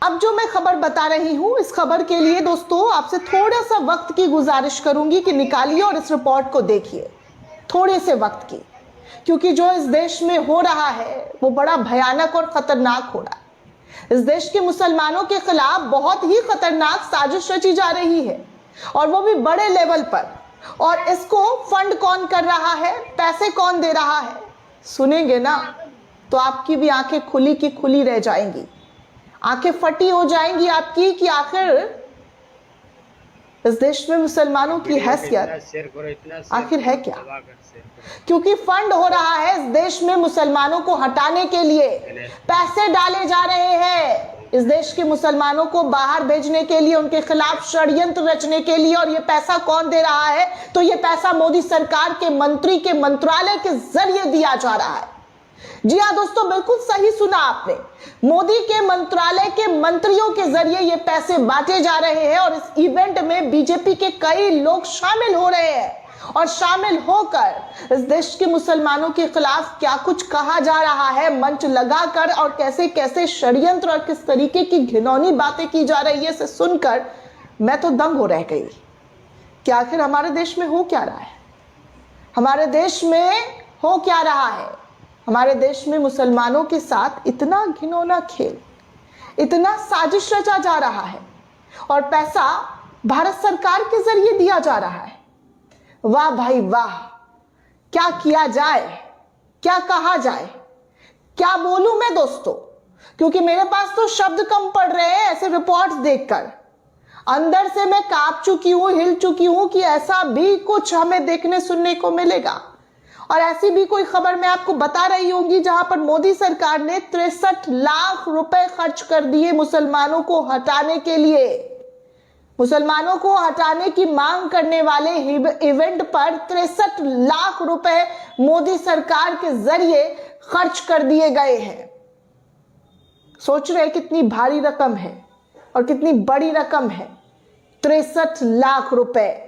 अब जो मैं खबर बता रही हूं, इस खबर के लिए दोस्तों आपसे थोड़ा सा वक्त की गुजारिश करूंगी कि निकालिए और इस रिपोर्ट को देखिए, थोड़े से वक्त की, क्योंकि जो इस देश में हो रहा है वो बड़ा भयानक और खतरनाक हो रहा है। इस देश के मुसलमानों के खिलाफ बहुत ही खतरनाक साजिश रची जा रही है, और वो भी बड़े लेवल पर। और इसको फंड कौन कर रहा है, पैसे कौन दे रहा है, सुनेंगे ना तो आपकी भी आंखें खुली की खुली रह जाएंगी, आंखें फटी हो जाएंगी आपकी कि आखिर इस देश में मुसलमानों की हैसियत आखिर है क्या। क्योंकि फंड हो रहा है इस देश में मुसलमानों को हटाने के लिए, पैसे डाले जा रहे हैं इस देश के मुसलमानों को बाहर भेजने के लिए, उनके खिलाफ षड्यंत्र रचने के लिए। और ये पैसा कौन दे रहा है, तो ये पैसा मोदी सरकार के मंत्री के मंत्रालय के जरिए दिया जा रहा है। जी हाँ दोस्तों, बिल्कुल सही सुना आपने, मोदी के मंत्रालय के मंत्रियों के जरिए ये पैसे बांटे जा रहे हैं। और इस इवेंट में बीजेपी के कई लोग शामिल हो रहे हैं, और शामिल होकर इस देश के मुसलमानों के खिलाफ क्या कुछ कहा जा रहा है मंच लगाकर, और कैसे कैसे षड्यंत्र और किस तरीके की घिनौनी बातें की जा रही है, इसे सुनकर मैं तो दंग हो रह गई कि आखिर हमारे देश में हो क्या रहा है, हमारे देश में हो क्या रहा है। हमारे देश में मुसलमानों के साथ इतना घिनौना खेल, इतना साजिश रचा जा रहा है, और पैसा भारत सरकार के जरिए दिया जा रहा है। वाह भाई वाह, क्या किया जाए, क्या कहा जाए, क्या बोलूं मैं दोस्तों, क्योंकि मेरे पास तो शब्द कम पड़ रहे हैं ऐसे रिपोर्ट्स देखकर। अंदर से मैं कांप चुकी हूं, हिल चुकी हूं कि ऐसा भी कुछ हमें देखने सुनने को मिलेगा। और ऐसी भी कोई खबर मैं आपको बता रही होंगी जहां पर मोदी सरकार ने 63 लाख रुपए खर्च कर दिए मुसलमानों को हटाने के लिए। मुसलमानों को हटाने की मांग करने वाले इवेंट पर 63 लाख रुपए मोदी सरकार के जरिए खर्च कर दिए गए हैं। सोच रहे कितनी भारी रकम है और कितनी बड़ी रकम है। 63 लाख रुपए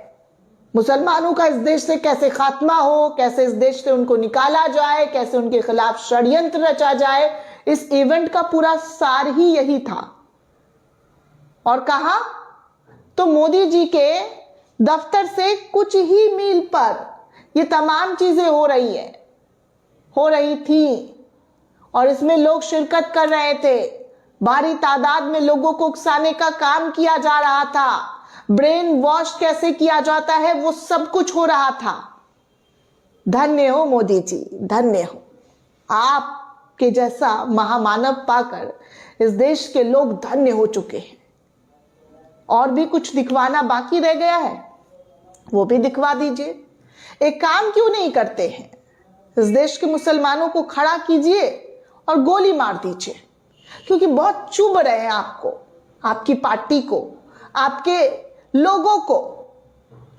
मुसलमानों का इस देश से कैसे खात्मा हो, कैसे इस देश से उनको निकाला जाए, कैसे उनके खिलाफ षड्यंत्र रचा जाए, इस इवेंट का पूरा सार ही यही था। और कहा तो मोदी जी के दफ्तर से कुछ ही मील पर ये तमाम चीजें हो रही थी, और इसमें लोग शिरकत कर रहे थे। भारी तादाद में लोगों को उकसाने का काम किया जा रहा था, ब्रेन वॉश कैसे किया जाता है वो सब कुछ हो रहा था। धन्य हो मोदी जी, धन्य हो, आपके जैसा महामानव पाकर इस देश के लोग धन्य हो चुके हैं। और भी कुछ दिखवाना बाकी रह गया है, वो भी दिखवा दीजिए। एक काम क्यों नहीं करते हैं, इस देश के मुसलमानों को खड़ा कीजिए और गोली मार दीजिए, क्योंकि बहुत चुभ रहे हैं आपको, आपकी पार्टी को, आपके लोगों को,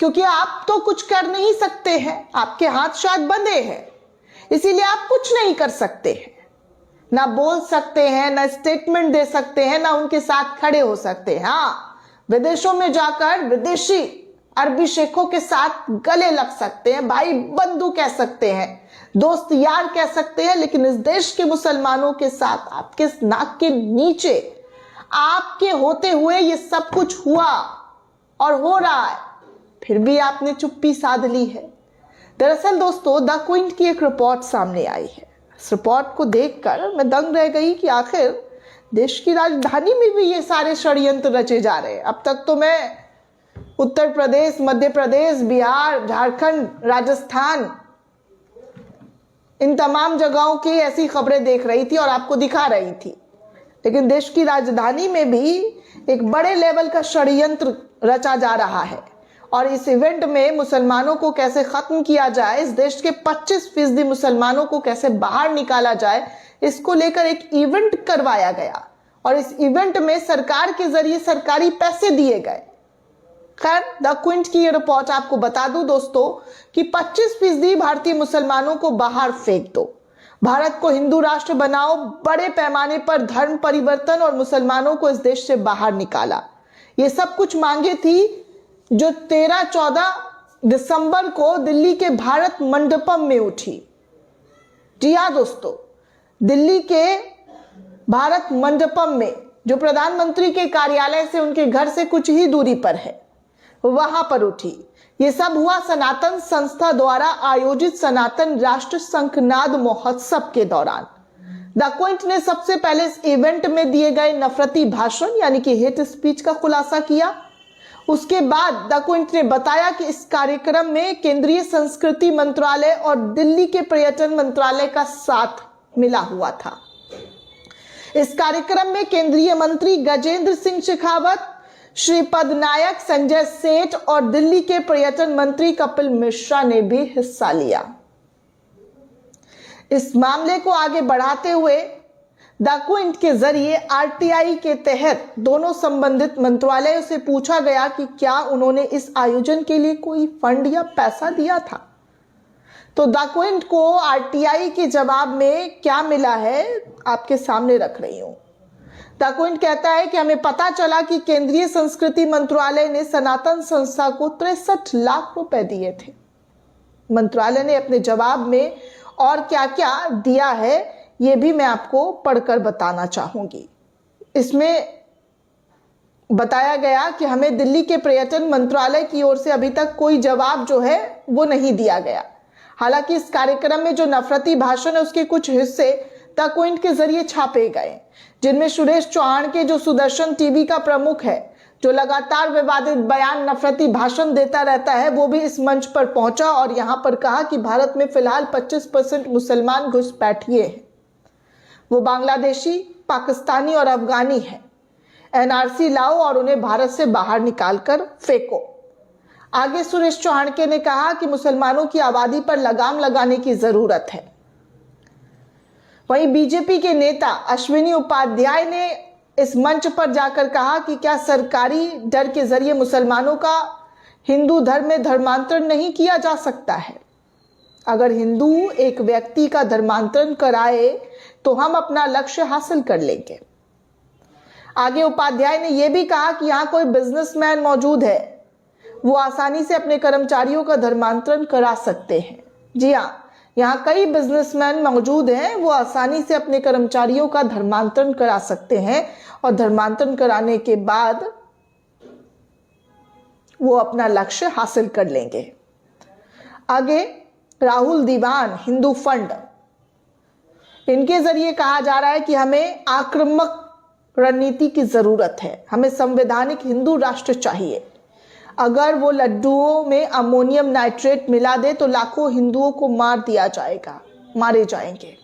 क्योंकि आप तो कुछ कर नहीं सकते हैं, आपके हाथ शायद बंधे हैं, इसीलिए आप कुछ नहीं कर सकते हैं, ना बोल सकते हैं, ना स्टेटमेंट दे सकते हैं, ना उनके साथ खड़े हो सकते हैं। हाँ, विदेशों में जाकर विदेशी अरबी शेखों के साथ गले लग सकते हैं, भाई बंधु कह सकते हैं, दोस्त यार कह सकते हैं, लेकिन इस देश के मुसलमानों के साथ आपके नाक के नीचे आपके होते हुए ये सब कुछ हुआ और हो रहा है, फिर भी आपने चुप्पी साध ली है। दरअसल दोस्तों, द क्विंट की एक रिपोर्ट सामने आई है। इस रिपोर्ट को देखकर मैं दंग रह गई कि आखिर देश की राजधानी में भी ये सारे षड्यंत्र रचे जा रहे हैं। अब तक तो मैं उत्तर प्रदेश, मध्य प्रदेश, बिहार, झारखंड, राजस्थान, इन तमाम जगहों की ऐसी खबरें देख रही थी और आपको दिखा रही थी, लेकिन देश की राजधानी में भी एक बड़े लेवल का षड्यंत्र रचा जा रहा है। और इस इवेंट में मुसलमानों को कैसे खत्म किया जाए, इस देश के 25% मुसलमानों को कैसे बाहर निकाला जाए, इसको लेकर एक इवेंट करवाया गया। और इस इवेंट में सरकार के जरिए सरकारी पैसे दिए गए। खैर, द क्विंट की ये रिपोर्ट आपको बता दूं दोस्तों कि 25% भारतीय मुसलमानों को बाहर फेंक दो, भारत को हिंदू राष्ट्र बनाओ, बड़े पैमाने पर धर्म परिवर्तन और मुसलमानों को इस देश से बाहर निकाला, ये सब कुछ मांगे थी जो 13-14 दिसंबर को दिल्ली के भारत मंडपम में उठी। जी हाँ दोस्तों, दिल्ली के भारत मंडपम में जो प्रधानमंत्री के कार्यालय से उनके घर से कुछ ही दूरी पर है, वहां पर उठी। ये सब हुआ सनातन संस्था द्वारा आयोजित सनातन राष्ट्र शंखनाद महोत्सव के दौरान। द क्विंट ने सबसे पहले इस इवेंट में दिए गए नफरती भाषण यानी कि हेट स्पीच का खुलासा किया। उसके बाद द क्विंट ने बताया कि इस कार्यक्रम में केंद्रीय संस्कृति मंत्रालय और दिल्ली के पर्यटन मंत्रालय का साथ मिला हुआ था। इस कार्यक्रम में केंद्रीय मंत्री गजेंद्र सिंह शेखावत, श्रीपद नायक, संजय सेठ और दिल्ली के पर्यटन मंत्री कपिल मिश्रा ने भी हिस्सा लिया। इस मामले को आगे बढ़ाते हुए द क्विंट के जरिए आरटीआई के तहत दोनों संबंधित मंत्रालयों से पूछा गया कि क्या उन्होंने इस आयोजन के लिए कोई फंड या पैसा दिया था। तो द क्विंट को आरटीआई के जवाब में क्या मिला है आपके सामने रख रही हूं। द क्विंट कहता है कि हमें पता चला कि केंद्रीय संस्कृति मंत्रालय ने सनातन संस्था को 63 लाख रुपए दिए थे। मंत्रालय ने अपने जवाब में और क्या क्या दिया है ये भी मैं आपको पढ़कर बताना चाहूंगी। इसमें बताया गया कि हमें दिल्ली के पर्यटन मंत्रालय की ओर से अभी तक कोई जवाब जो है वो नहीं दिया गया। हालांकि इस कार्यक्रम में जो नफरती भाषण है उसके कुछ हिस्से द क्विंट के जरिए छापे गए, जिनमें सुरेश चौहान के जो सुदर्शन टीवी का प्रमुख है, जो लगातार विवादित बयान नफरती भाषण देता रहता है, वो भी इस मंच पर पहुंचा और यहां पर कहा कि भारत में फिलहाल 25% मुसलमान घुसपैठिए हैं। वो बांग्लादेशी, पाकिस्तानी और अफगानी है। एनआरसी लाओ और उन्हें भारत से बाहर निकालकर फेंको। आगे सुरेश चौहान ने कहा कि मुसलमानों की आबादी पर लगाम लगाने की जरूरत है। वहीं बीजेपी के नेता अश्विनी उपाध्याय ने इस मंच पर जाकर कहा कि क्या सरकारी डर के जरिए मुसलमानों का हिंदू धर्म में धर्मांतरण नहीं किया जा सकता है। अगर हिंदू एक व्यक्ति का धर्मांतरण कराए तो हम अपना लक्ष्य हासिल कर लेंगे। आगे उपाध्याय ने यह भी कहा कि यहां कोई बिजनेसमैन मौजूद है, वो आसानी से अपने कर्मचारियों का धर्मांतरण करा सकते हैं। जी हाँ, यहाँ कई बिजनेसमैन मौजूद हैं, वो आसानी से अपने कर्मचारियों का धर्मांतरण करा सकते हैं और धर्मांतरण कराने के बाद वो अपना लक्ष्य हासिल कर लेंगे। आगे राहुल दीवान हिंदू फंड, इनके जरिए कहा जा रहा है कि हमें आक्रामक रणनीति की जरूरत है, हमें संवैधानिक हिंदू राष्ट्र चाहिए। अगर वो लड्डुओं में अमोनियम नाइट्रेट मिला दे तो लाखों हिंदुओं को मार दिया जाएगा, मारे जाएंगे।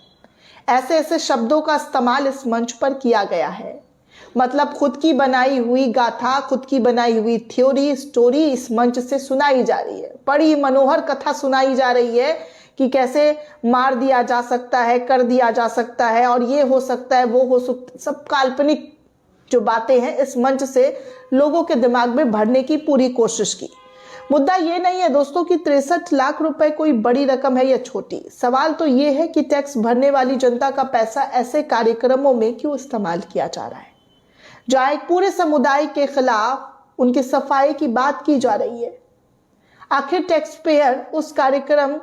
ऐसे ऐसे शब्दों का इस्तेमाल इस मंच पर किया गया है। मतलब खुद की बनाई हुई गाथा, खुद की बनाई हुई थ्योरी, स्टोरी इस मंच से सुनाई जा रही है। बड़ी मनोहर कथा सुनाई जा रही है कि कैसे मार दिया जा सकता है, कर दिया जा सकता है और ये हो सकता है, वो हो सकता, सब काल्पनिक जो बातें हैं इस मंच से लोगों के दिमाग में भरने की पूरी कोशिश की। मुद्दा ये नहीं है दोस्तों कि 63 लाख रुपए कोई बड़ी रकम है या छोटी। सवाल तो ये है कि टैक्स भरने वाली जनता का पैसा ऐसे कार्यक्रमों में क्यों इस्तेमाल किया जा रहा है, जहां एक पूरे समुदाय के खिलाफ उनकी सफाई की बात की जा रही है। आखिर टैक्स पेयर उस कार्यक्रम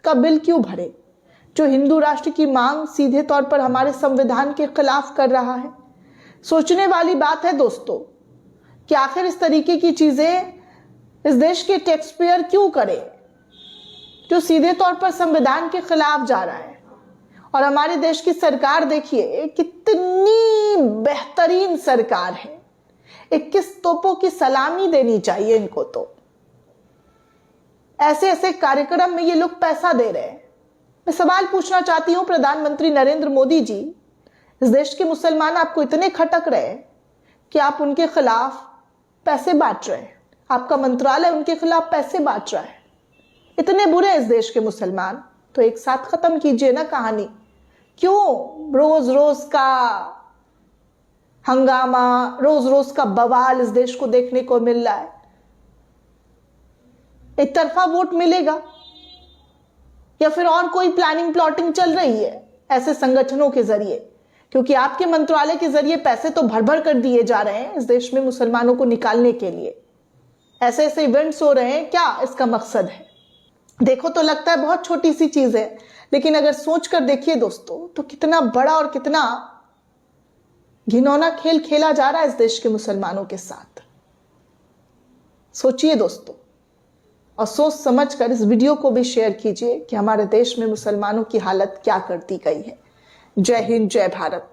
का बिल क्यों भरे जो हिंदू राष्ट्र की मांग सीधे तौर पर हमारे संविधान के खिलाफ कर रहा है। सोचने वाली बात है दोस्तों कि आखिर इस तरीके की चीजें इस देश के टैक्स पेयर क्यों करे जो सीधे तौर पर संविधान के खिलाफ जा रहा है। और हमारे देश की सरकार देखिए कितनी बेहतरीन सरकार है, 21 तोपों की सलामी देनी चाहिए इनको। तो ऐसे ऐसे कार्यक्रम में ये लोग पैसा दे रहे हैं। मैं सवाल पूछना चाहती हूं प्रधानमंत्री नरेंद्र मोदी जी, इस देश के मुसलमान आपको इतने खटक रहे हैं कि आप उनके खिलाफ पैसे बांट रहे हैं, आपका मंत्रालय उनके खिलाफ पैसे बांट रहा है। इतने बुरे इस देश के मुसलमान, तो एक साथ खत्म कीजिए ना कहानी। क्यों रोज रोज का हंगामा, रोज रोज का बवाल इस देश को देखने को मिल रहा है। एक तरफा वोट मिलेगा या फिर और कोई प्लानिंग प्लॉटिंग चल रही है ऐसे संगठनों के जरिए, क्योंकि आपके मंत्रालय के जरिए पैसे तो भर भर कर दिए जा रहे हैं इस देश में मुसलमानों को निकालने के लिए। ऐसे ऐसे इवेंट्स हो रहे हैं, क्या इसका मकसद है? देखो तो लगता है बहुत छोटी सी चीज है, लेकिन अगर सोच कर देखिए दोस्तों तो कितना बड़ा और कितना घिनौना खेल खेला जा रहा है इस देश के मुसलमानों के साथ। सोचिए दोस्तों, और सोच समझ कर इस वीडियो को भी शेयर कीजिए कि हमारे देश में मुसलमानों की हालत क्या कर दी गई है। जय हिंद, जय भारत।